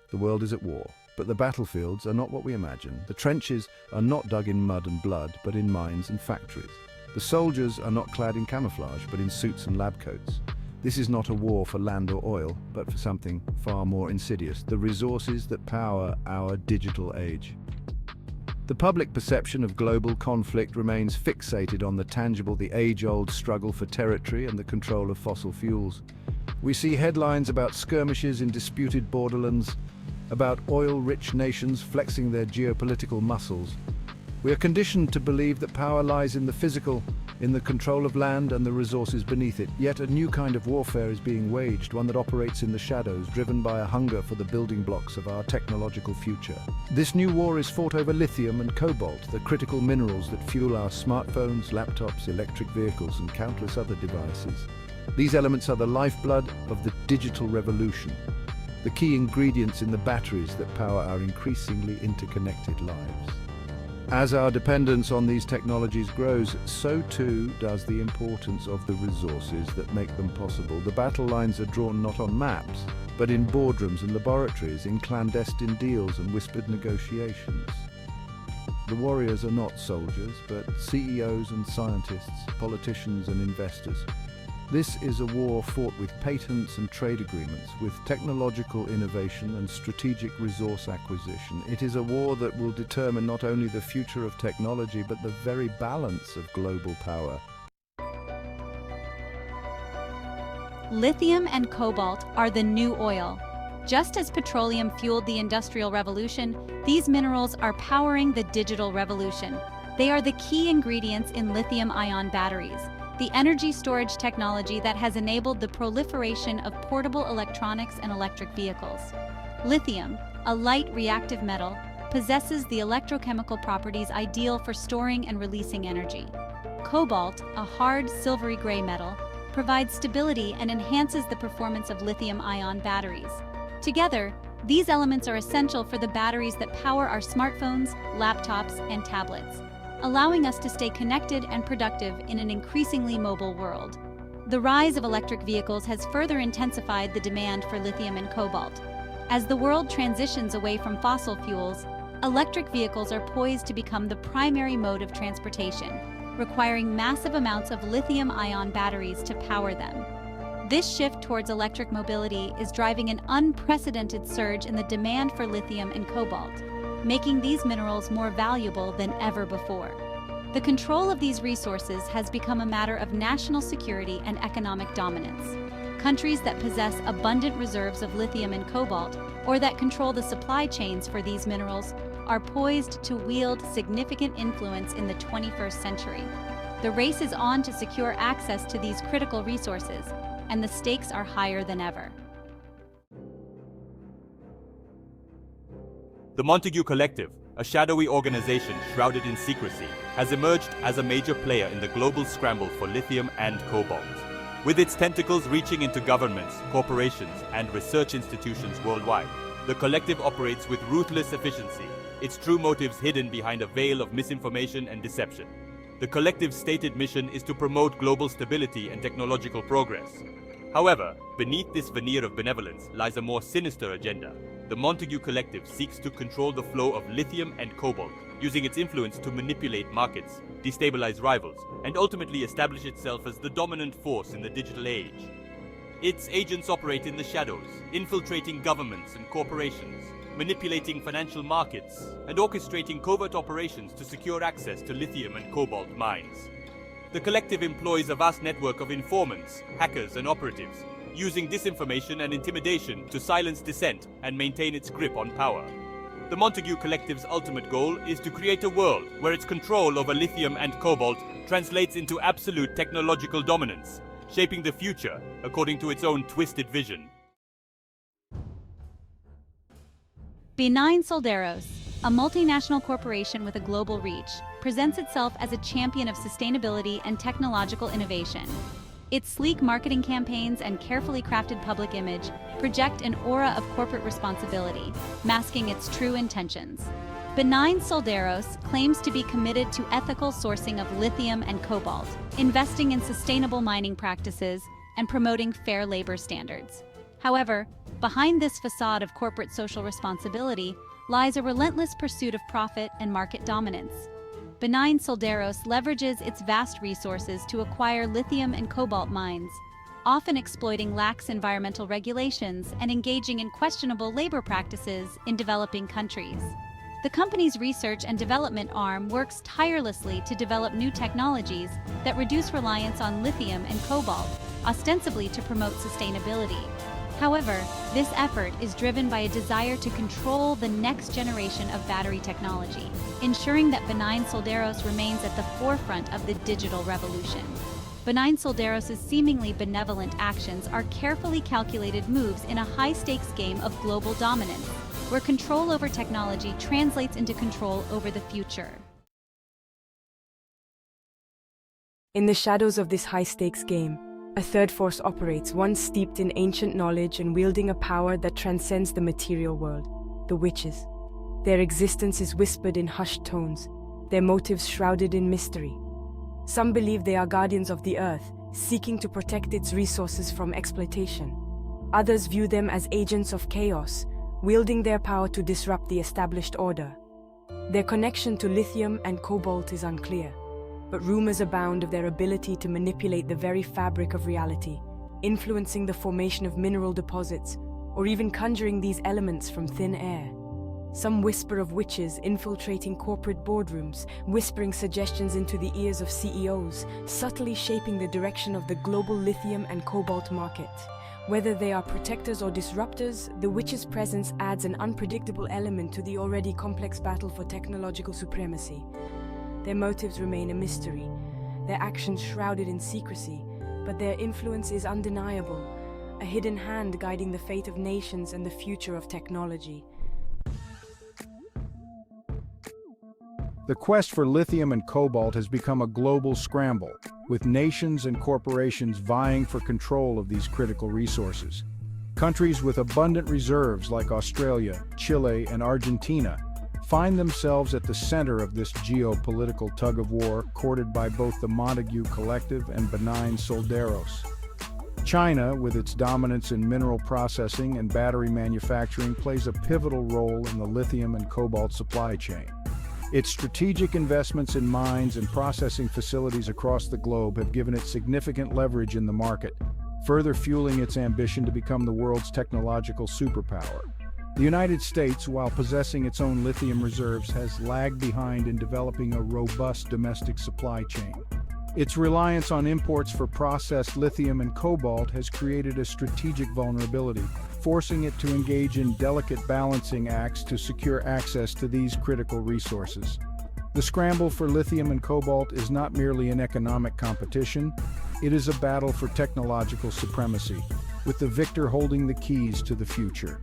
The world is at war, but the battlefields are not what we imagine. The trenches are not dug in mud and blood, but in mines and factories. The soldiers are not clad in camouflage, but in suits and lab coats. This is not a war for land or oil, but for something far more insidious: the resources that power our digital age. The public perception of global conflict remains fixated on the tangible, the age-old struggle for territory and the control of fossil fuels. We see headlines about skirmishes in disputed borderlands, about oil-rich nations flexing their geopolitical muscles. We are conditioned to believe that power lies in the physical, in the control of land and the resources beneath it. Yet a new kind of warfare is being waged, one that operates in the shadows, driven by a hunger for the building blocks of our technological future. This new war is fought over lithium and cobalt, the critical minerals that fuel our smartphones, laptops, electric vehicles, and countless other devices. These elements are the lifeblood of the digital revolution, the key ingredients in the batteries that power our increasingly interconnected lives. As our dependence on these technologies grows, so too does the importance of the resources that make them possible. The battle lines are drawn not on maps, but in boardrooms and laboratories, in clandestine deals and whispered negotiations. The warriors are not soldiers, but CEOs and scientists, politicians and investors. This is a war fought with patents and trade agreements, with technological innovation and strategic resource acquisition. It is a war that will determine not only the future of technology, but the very balance of global power. Lithium and cobalt are the new oil. Just as petroleum fueled the Industrial Revolution, these minerals are powering the digital revolution. They are the key ingredients in lithium-ion batteries, the energy storage technology that has enabled the proliferation of portable electronics and electric vehicles. Lithium, a light reactive metal, possesses the electrochemical properties ideal for storing and releasing energy. Cobalt, a hard silvery gray metal, provides stability and enhances the performance of lithium-ion batteries. Together, these elements are essential for the batteries that power our smartphones, laptops, and tablets, allowing us to stay connected and productive in an increasingly mobile world. The rise of electric vehicles has further intensified the demand for lithium and cobalt. As the world transitions away from fossil fuels, electric vehicles are poised to become the primary mode of transportation, requiring massive amounts of lithium-ion batteries to power them. This shift towards electric mobility is driving an unprecedented surge in the demand for lithium and cobalt, making these minerals more valuable than ever before. The control of these resources has become a matter of national security and economic dominance. Countries that possess abundant reserves of lithium and cobalt, or that control the supply chains for these minerals, are poised to wield significant influence in the 21st century. The race is on to secure access to these critical resources, and the stakes are higher than ever. The Montague Collective, a shadowy organization shrouded in secrecy, has emerged as a major player in the global scramble for lithium and cobalt. With its tentacles reaching into governments, corporations, and research institutions worldwide, the collective operates with ruthless efficiency, its true motives hidden behind a veil of misinformation and deception. The collective's stated mission is to promote global stability and technological progress. However, beneath this veneer of benevolence lies a more sinister agenda. The Montague Collective seeks to control the flow of lithium and cobalt, using its influence to manipulate markets, destabilize rivals, and ultimately establish itself as the dominant force in the digital age. Its agents operate in the shadows, infiltrating governments and corporations, manipulating financial markets, and orchestrating covert operations to secure access to lithium and cobalt mines. The collective employs a vast network of informants, hackers, and operatives, using disinformation and intimidation to silence dissent and maintain its grip on power. The Montague Collective's ultimate goal is to create a world where its control over lithium and cobalt translates into absolute technological dominance, shaping the future according to its own twisted vision. Benign Solderos, a multinational corporation with a global reach, presents itself as a champion of sustainability and technological innovation. Its sleek marketing campaigns and carefully crafted public image project an aura of corporate responsibility, masking its true intentions. Benign Solderos claims to be committed to ethical sourcing of lithium and cobalt, investing in sustainable mining practices, and promoting fair labor standards. However, behind this facade of corporate social responsibility lies a relentless pursuit of profit and market dominance. Benign Solderos leverages its vast resources to acquire lithium and cobalt mines, often exploiting lax environmental regulations and engaging in questionable labor practices in developing countries. The company's research and development arm works tirelessly to develop new technologies that reduce reliance on lithium and cobalt, ostensibly to promote sustainability. However, this effort is driven by a desire to control the next generation of battery technology, ensuring that Benign Solderos remains at the forefront of the digital revolution. Benign Solderos' seemingly benevolent actions are carefully calculated moves in a high-stakes game of global dominance, where control over technology translates into control over the future. In the shadows of this high-stakes game, a third force operates, one steeped in ancient knowledge and wielding a power that transcends the material world: the witches. Their existence is whispered in hushed tones, their motives shrouded in mystery. Some believe they are guardians of the earth, seeking to protect its resources from exploitation. Others view them as agents of chaos, wielding their power to disrupt the established order. Their connection to lithium and cobalt is unclear, but rumors abound of their ability to manipulate the very fabric of reality, influencing the formation of mineral deposits, or even conjuring these elements from thin air. Some whisper of witches infiltrating corporate boardrooms, whispering suggestions into the ears of CEOs, subtly shaping the direction of the global lithium and cobalt market. Whether they are protectors or disruptors, the witches' presence adds an unpredictable element to the already complex battle for technological supremacy. Their motives remain a mystery, their actions shrouded in secrecy, but their influence is undeniable, a hidden hand guiding the fate of nations and the future of technology. The quest for lithium and cobalt has become a global scramble, with nations and corporations vying for control of these critical resources. Countries with abundant reserves like Australia, Chile, and Argentina find themselves at the center of this geopolitical tug-of-war courted by both the Montague Collective and Benign Solderos. China, with its dominance in mineral processing and battery manufacturing, plays a pivotal role in the lithium and cobalt supply chain. Its strategic investments in mines and processing facilities across the globe have given it significant leverage in the market, further fueling its ambition to become the world's technological superpower. The United States, while possessing its own lithium reserves, has lagged behind in developing a robust domestic supply chain. Its reliance on imports for processed lithium and cobalt has created a strategic vulnerability, forcing it to engage in delicate balancing acts to secure access to these critical resources. The scramble for lithium and cobalt is not merely an economic competition, it is a battle for technological supremacy, with the victor holding the keys to the future.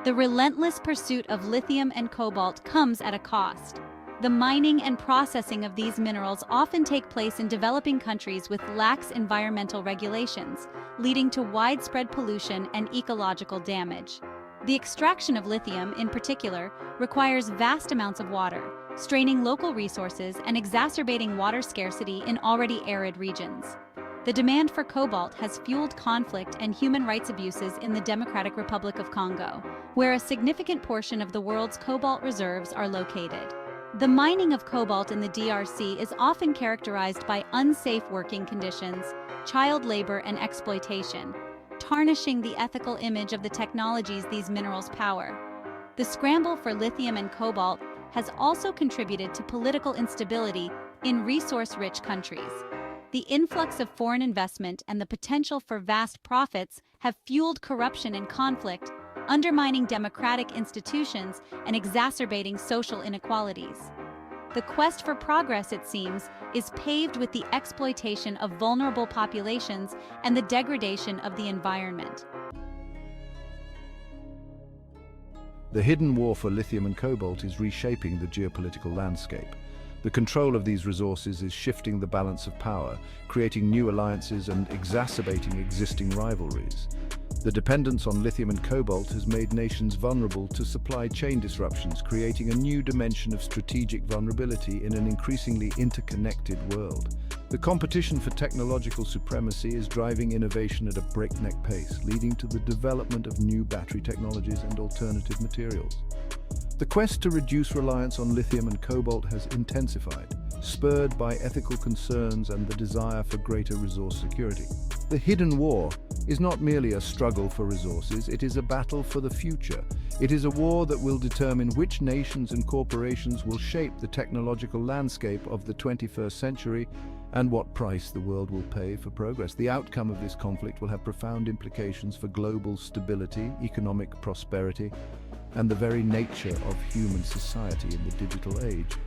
The relentless pursuit of lithium and cobalt comes at a cost. The mining and processing of these minerals often take place in developing countries with lax environmental regulations, leading to widespread pollution and ecological damage. The extraction of lithium, in particular, requires vast amounts of water, straining local resources and exacerbating water scarcity in already arid regions. The demand for cobalt has fueled conflict and human rights abuses in the Democratic Republic of Congo, where a significant portion of the world's cobalt reserves are located. The mining of cobalt in the DRC is often characterized by unsafe working conditions, child labor, and exploitation, tarnishing the ethical image of the technologies these minerals power. The scramble for lithium and cobalt has also contributed to political instability in resource-rich countries. The influx of foreign investment and the potential for vast profits have fueled corruption and conflict, undermining democratic institutions and exacerbating social inequalities. The quest for progress, it seems, is paved with the exploitation of vulnerable populations and the degradation of the environment. The hidden war for lithium and cobalt is reshaping the geopolitical landscape. The control of these resources is shifting the balance of power, creating new alliances and exacerbating existing rivalries. The dependence on lithium and cobalt has made nations vulnerable to supply chain disruptions, creating a new dimension of strategic vulnerability in an increasingly interconnected world. The competition for technological supremacy is driving innovation at a breakneck pace, leading to the development of new battery technologies and alternative materials. The quest to reduce reliance on lithium and cobalt has intensified, spurred by ethical concerns and the desire for greater resource security. The hidden war is not merely a struggle for resources, it is a battle for the future. It is a war that will determine which nations and corporations will shape the technological landscape of the 21st century and what price the world will pay for progress. The outcome of this conflict will have profound implications for global stability, economic prosperity, and the very nature of human society in the digital age.